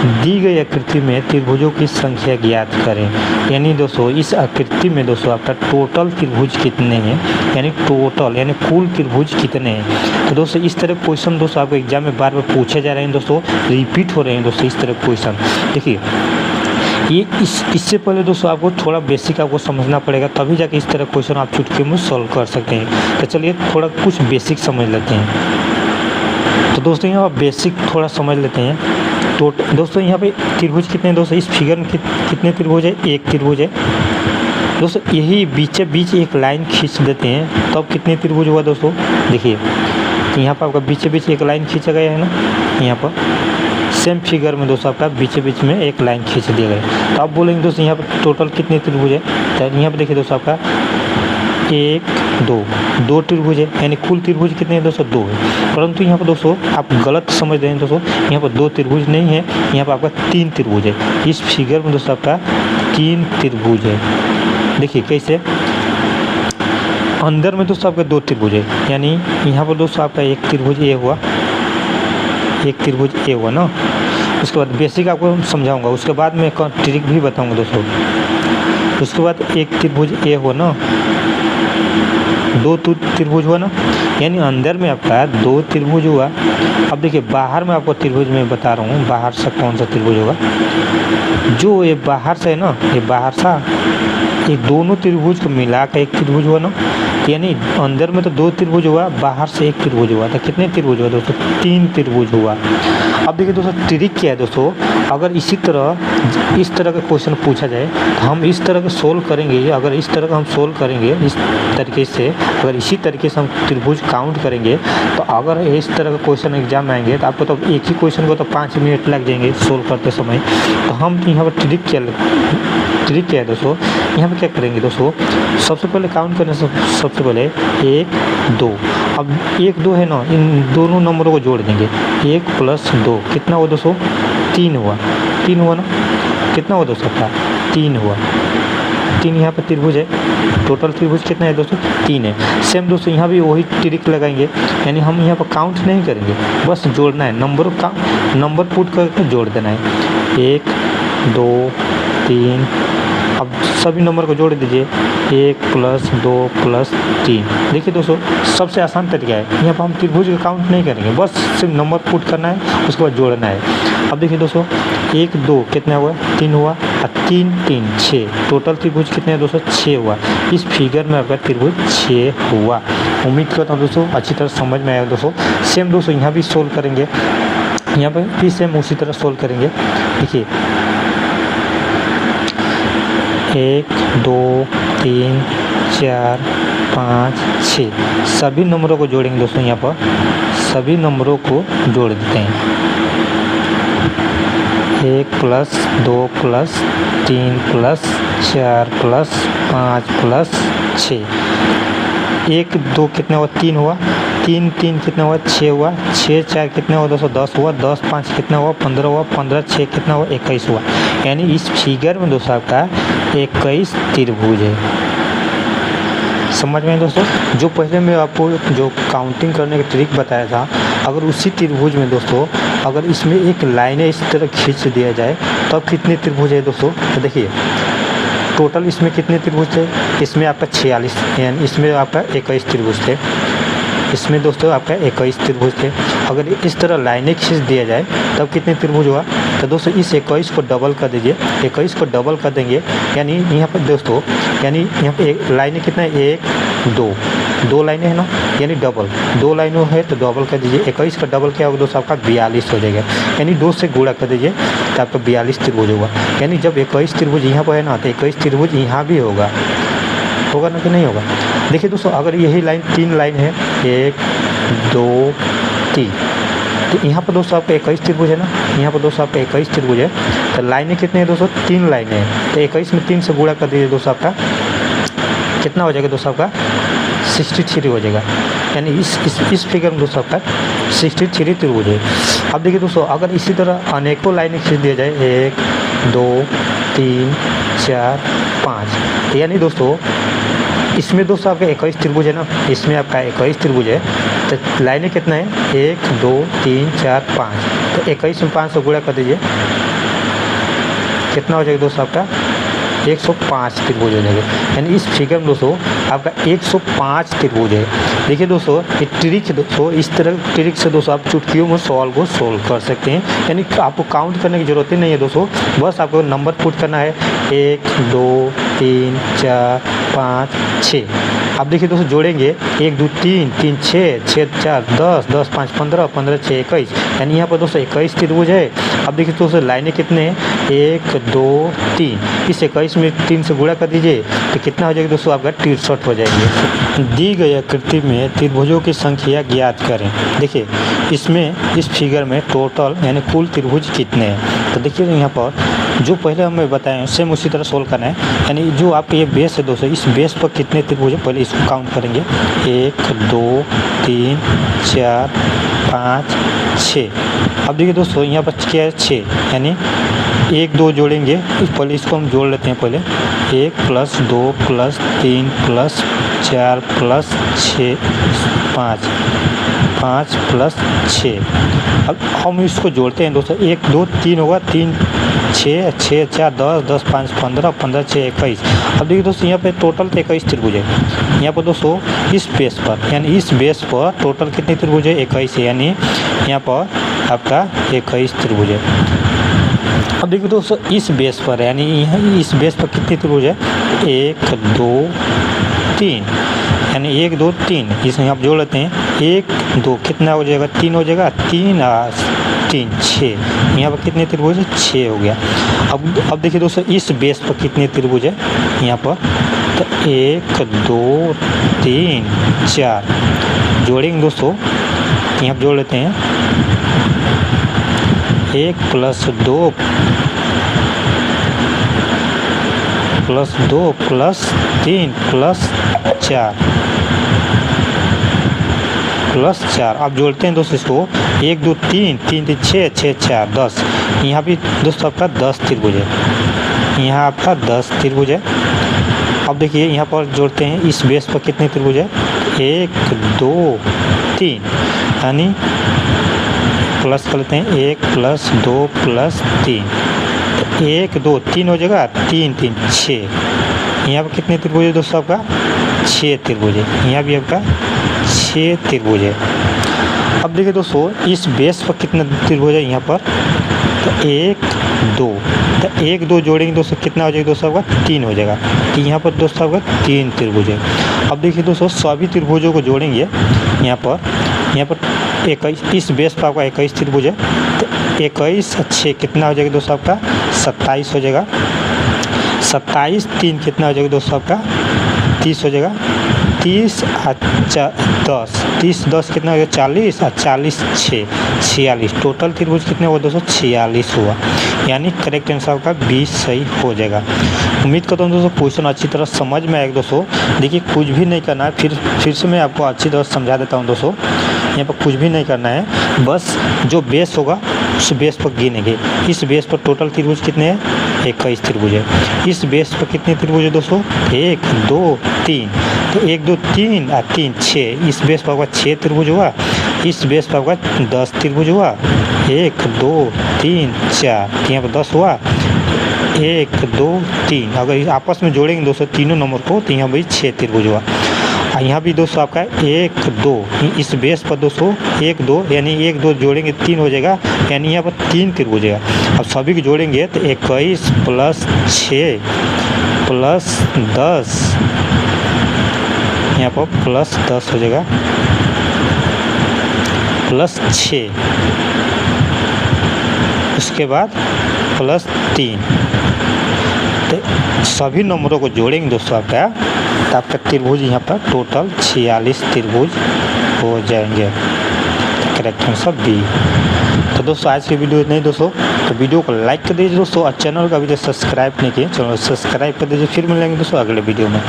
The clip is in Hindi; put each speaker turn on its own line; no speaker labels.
दी गई आकृति में त्रिभुजों की संख्या ज्ञात करें। यानी दोस्तों इस आकृति में दोस्तों आपका टोटल त्रिभुज कितने हैं, यानी टोटल यानी कुल त्रिभुज कितने हैं। तो दोस्तों इस तरह क्वेश्चन दोस्तों आपको एग्जाम में बार बार पूछे जा रहे हैं दोस्तों, रिपीट हो रहे हैं दोस्तों इस तरह क्वेश्चन। देखिए ये इससे पहले दोस्तों आपको थोड़ा बेसिक आपको समझना पड़ेगा, तभी जाके इस तरह क्वेश्चन आप चुटकी में सॉल्व कर सकते हैं। तो चलिए थोड़ा कुछ बेसिक समझ लेते हैं। तो दोस्तों यहाँ बेसिक थोड़ा समझ लेते हैं। तो दोस्तों यहाँ पे त्रिभुज कितने हैं दोस्तों, इस फिगर में कितने त्रिभुज है, एक त्रिभुज है दोस्तों। यही बीच बीच एक लाइन खींच देते हैं तब कितने त्रिभुज हुआ दोस्तों। देखिए यहाँ पर आपका बीच बीच एक लाइन खींचा गया है ना, यहाँ पर सेम फिगर में दोस्तों आपका बीच बीच में एक लाइन खींच दिया गया। तो आप बोलेंगे दोस्तों यहाँ पर टोटल कितने त्रिभुज है, तो यहाँ पर देखिए दोस्तों आपका एक दो त्रिभुज है, यानी कुल त्रिभुज कितने हैं दोस्तों, 2 है। परंतु यहाँ पर दोस्तों आप गलत समझ रहे हैं दोस्तों, यहाँ पर 2 त्रिभुज नहीं है, यहाँ पर आपका 3 त्रिभुज है। इस फिगर में दोस्तों आपका 3 त्रिभुज है। देखिए कैसे, अंदर में दोस्तों आपका 2 त्रिभुज है, यानी यहाँ पर दोस्तों आपका एक त्रिभुज ए हुआ, एक त्रिभुज ए हुआ ना। उसके बाद बेसिक आपको समझाऊंगा, उसके बाद मैं ट्रिक भी बताऊंगा दोस्तों। उसके बाद एक त्रिभुज ए हुआ ना, 2 त्रिभुज हुआ ना, यानी अंदर में आपका 2 त्रिभुज हुआ। अब देखिए बाहर में आपको त्रिभुज में बता रहा हूँ, बाहर से कौन सा त्रिभुज होगा, जो ये बाहर से है ना, ये बाहर सा ये दोनों त्रिभुज को मिला कर एक त्रिभुज हुआ ना। यानी अंदर में तो 2 त्रिभुज हुआ, बाहर से एक त्रिभुज हुआ, तो कितने त्रिभुज हुआ दोस्तों, 3 त्रिभुज हुआ। अब देखिए दोस्तों ट्रिक क्या है दोस्तों, अगर इसी तरह इस तरह का क्वेश्चन पूछा जाए तो हम इस तरह के सोल्व करेंगे। अगर इस तरह का हम सोल्व करेंगे इस तरीके से, अगर इसी तरीके से हम त्रिभुज काउंट करेंगे, तो अगर इस तरह का क्वेश्चन एग्जाम में आएंगे तो आपको तो एक ही क्वेश्चन को तो 5 मिनट लग जाएंगे सोल्व करते समय। तो हम यहाँ पर ट्रिक क्या है दोस्तों, यहाँ पर क्या करेंगे दोस्तों, सबसे पहले काउंट करने से सबसे पहले 1 2, अब 1 2 है ना, इन दोनों नंबरों को जोड़ देंगे, 1 + 2 कितना हुआ दोस्तों, 3 हुआ, 3 हुआ ना, कितना हुआ दोस्तों आपका 3 हुआ। 3 यहाँ पर त्रिभुज है, टोटल त्रिभुज कितना है दोस्तों, 3 है। सेम दोस्तों यहाँ भी वही ट्रिक लगाएंगे, यानी हम यहाँ पर काउंट नहीं करेंगे, बस जोड़ना है, नंबर पुट करके जोड़ देना है, 1 2 3। अब सभी नंबर को जोड़ दीजिए, 1 + 2 + 3। देखिए दोस्तों सबसे आसान तरीका है, यहाँ पर हम त्रिभुज का काउंट नहीं करेंगे, बस सिर्फ नंबर पुट करना है, उसके बाद जोड़ना है। अब देखिए दोस्तों 1 2 कितना हुआ, 3 हुआ, और 3 3 6, टोटल त्रिभुज कितने हैं दोस्तों, 6 हुआ। इस फिगर में आपका त्रिभुज 6 हुआ। उम्मीद करता हूँ दोस्तों अच्छी तरह समझ में आया दोस्तों। सेम दोस्तों यहाँ भी सोल्व करेंगे, यहाँ पर भी सेम उसी तरह सोल्व करेंगे। देखिए 1 2 3 4 5 6, सभी नंबरों को जोड़ेंगे दोस्तों। यहाँ पर सभी नंबरों को जोड़ देते हैं, 1 + 2 + 3 + 4 + 5 + 6। 1 2 कितना हुआ, 3 हुआ, 3 3 कितना हुआ, 6 हुआ, 6 4 कितना हुआ दोस्तों, 10 हुआ, 10 5 कितना हुआ, 15 हुआ, 15 6 कितना हुआ, 21 हुआ। यानी इस फिगर में दोस्तों आपका 21 त्रिभुज है। समझ में दोस्तों, जो पहले मैं आपको जो काउंटिंग करने का ट्रिक बताया था, अगर उसी त्रिभुज में दोस्तों अगर इसमें एक लाइन इस तरह खींच दिया जाए तब कितने त्रिभुज है दोस्तों। तो देखिए टोटल इसमें कितने त्रिभुज थे, इसमें आपका 46, यानी इसमें आपका 21 त्रिभुज थे, इसमें दोस्तों आपका 21 त्रिभुज थे। अगर इस तरह लाइनें खींच दिया जाए तब कितने त्रिभुज हुआ, तो दोस्तों इस 21 को डबल कर दीजिए, 21 को डबल कर देंगे, यानी यहाँ पर दोस्तों यानी यहाँ पे लाइनें कितना है, 1 2, 2 लाइनें हैं ना, यानी डबल 2 लाइनों है तो डबल कर दीजिए। 21 का डबल क्या होगा दोस्तों, आपका 42 हो जाएगा, यानी 2 से गुणा कर दीजिए तो आपका 42 त्रिभुज होगा। यानी जब 21 त्रिभुज यहाँ पर है ना, तो 21 त्रिभुज यहाँ भी होगा ना कि नहीं होगा। देखिए दोस्तों अगर यही लाइन 3 लाइन है, 1 2 3, तो यहाँ पर दोस्तों आपका 21 त्रिभुज है ना, यहाँ पर दोस्तों आपका 21 त्रिभुज है, तो लाइनें कितने हैं दोस्तों, 3 लाइनें हैं, तो 21 में 3 से गुणा कर दीजिए दोस्तों, आपका कितना हो जाएगा दोस्तों, आपका 63 हो जाएगा। यानी इस फिगर में दोस्तों आपका 63 त्रिभुज है। अब देखिए दोस्तों अगर इसी तरह अनेकों लाइनें खींच दिया जाए, 1 2 3 4 5, यानी दोस्तों इसमें दोस्तों आपका 21 त्रिभुज है ना, इसमें आपका 21 त्रिभुज है, तो लाइनें कितना है, 1 2 3 4 5, तो 21 में 5 से गुणा कर दीजिए, कितना हो जाएगा दोस्तों आपका 105 त्रिभुज हो जाएगा। यानी इस फिगर में दोस्तों आपका 105 त्रिभुज है। देखिए दोस्तों ये ट्रिक दोस्तों, इस तरह ट्रिक से दोस्तों आप चुटकियों में सवाल को सोल्व कर सकते हैं। यानी आपको काउंट करने की ज़रूरत ही नहीं है दोस्तों, बस आपको नंबर पुट करना है 1 2 3 4 5 6। अब देखिए दोस्तों जोड़ेंगे 1 2 3 3 6 6 4 10 10 5 15 15 6 21। यानी यहाँ पर दोस्तों 21 त्रिभुज है। अब देखिए दोस्तों लाइनें कितने हैं 1 2 3, इस 21 में 3 से गुणा कर दीजिए तो कितना हो जाएगा दोस्तों आपका 63 हो जाएंगे। दी गई आकृति में त्रिभुजों की संख्या ज्ञात करें। देखिए इसमें इस फिगर में टोटल यानी कुल त्रिभुज कितने हैं। तो देखिए यहाँ पर जो पहले हमें बताएं सेम उसी तरह सोल्व करना है। यानी जो आपका ये बेस है दोस्तों, इस बेस पर कितने त्रिभुज है पहले इसको काउंट करेंगे 1 2 3 4 5 6। अब देखिए दोस्तों यहाँ पर क्या है 6, यानी 1 2 जोड़ेंगे, पहले इसको हम जोड़ लेते हैं पहले 1 + 2 + 3 + 4 + 6 5 5 + 6। अब हम इसको जोड़ते हैं दोस्तों 1 2 3 होगा 3 6 6 4 10 10 5 15 15 6 21। अब देखिए दोस्तों यहाँ पे टोटल तो 21 त्रिभुज है। यहाँ पर दोस्तों इस बेस पर यानी इस बेस पर टोटल कितने त्रिभुज है 21 है, यानी यहाँ पर आपका 21 त्रिभुज है। अब देखिए दोस्तों इस बेस पर यानी यहाँ इस बेस पर कितने त्रिभुज है 1 2 3, यानी 1 2 3 इसमें आप जोड़ लेते हैं 1 2 कितना हो जाएगा 3 हो जाएगा 3 3 6। यहाँ पर कितने त्रिभुज है 6 हो गया। अब देखिए दोस्तों इस बेस पर कितने त्रिभुज है यहाँ पर, तो 1 2 3 4 जोड़ेंगे दोस्तों, यहाँ जोड़ लेते हैं 1 + 2 + 2 + 3 + 4 अब जोड़ते हैं दोस्तों इसको 1 2 3 3 3 6 6 4 10। यहाँ भी दोस्तों आपका 10 त्रिभुज है, यहाँ आपका 10 त्रिभुज है। अब देखिए यहाँ पर जोड़ते हैं इस बेस पर कितने त्रिभुज है 1 2 3, यानी प्लस कर लेते हैं 1 + 2 + 3 तो 1 2 3 हो जाएगा 3 3 6। यहाँ पर कितने त्रिभुज है दोस्तों आपका 6 त्रिभुज है, यहाँ भी आपका 6 त्रिभुज है। अब देखिए दोस्तों इस बेस पर कितना त्रिभुज है यहाँ पर, तो 1 2 तो 1 2 जोड़ेंगे दोस्तों कितना हो जाएगा दोस्तों आपका 3 हो जाएगा। तो यहाँ पर दोस्तों आपका 3 त्रिभुज है। अब देखिए दोस्तों सभी त्रिभुजों को जोड़ेंगे यहाँ पर 21, इस बेस पर आपका 21 त्रिभुज है, तो 21 और 6 कितना हो जाएगा दोस्तों आपका 27 हो जाएगा। 27 3 कितना हो जाएगा दोस्तों आपका 30 हो जाएगा। 30 और 10 30 10 कितना हो गया 40 और 40 6 46। टोटल त्रिभुज कितने हुआ दोस्तों 46 हुआ, यानी करेक्ट आंसर आपका 20 सही हो जाएगा। उम्मीद करता हूँ दोस्तों क्वेश्चन अच्छी तरह समझ में आएगा दोस्तों। देखिए कुछ भी नहीं करना है, फिर से मैं आपको अच्छी तरह समझा देता हूँ दोस्तों। यहाँ पर कुछ भी नहीं करना है, बस जो बेस होगा उस बेस पर गिनेंगे। इस बेस पर टोटल त्रिभुज कितने हैं 21 त्रिभुज है। इस बेस पर कितने त्रिभुज है दोस्तों 1 2 3, तो 1 2 3 और 3 6। इस बेस पर आपका 6 त्रिभुज हुआ, इस बेस पर आपका 10 त्रिभुज हुआ 1 2 3 4, यहाँ पर 10 हुआ 1 2 3। अगर आपस में जोड़ेंगे दोस्तों तीनों नंबर को तो यहाँ भी 6 त्रिभुज हुआ। और यहाँ भी दोस्तों आपका 1 2, इस बेस पर दोस्तों 1 2 यानी 1 2 जोड़ेंगे 3 हो जाएगा, यानी यहाँ पर 3 त्रिभुज है। अब सभी को जोड़ेंगे तो 21 + 6 + 10, यहाँ पर +10 हो जाएगा +6, उसके बाद +3। तो सभी नंबरों को जोड़ेंगे दोस्तों आपका, तो आपका त्रिभुज यहाँ पर टोटल 46 त्रिभुज हो जाएंगे। Correct answer B. तो दोस्तों आज की वीडियो इतना ही दोस्तों, तो वीडियो को लाइक कर दीजिए दोस्तों और चैनल को अभी तक सब्सक्राइब नहीं किए चैनल को सब्सक्राइब कर दीजिए। फिर मिलेंगे दोस्तों अगले वीडियो में।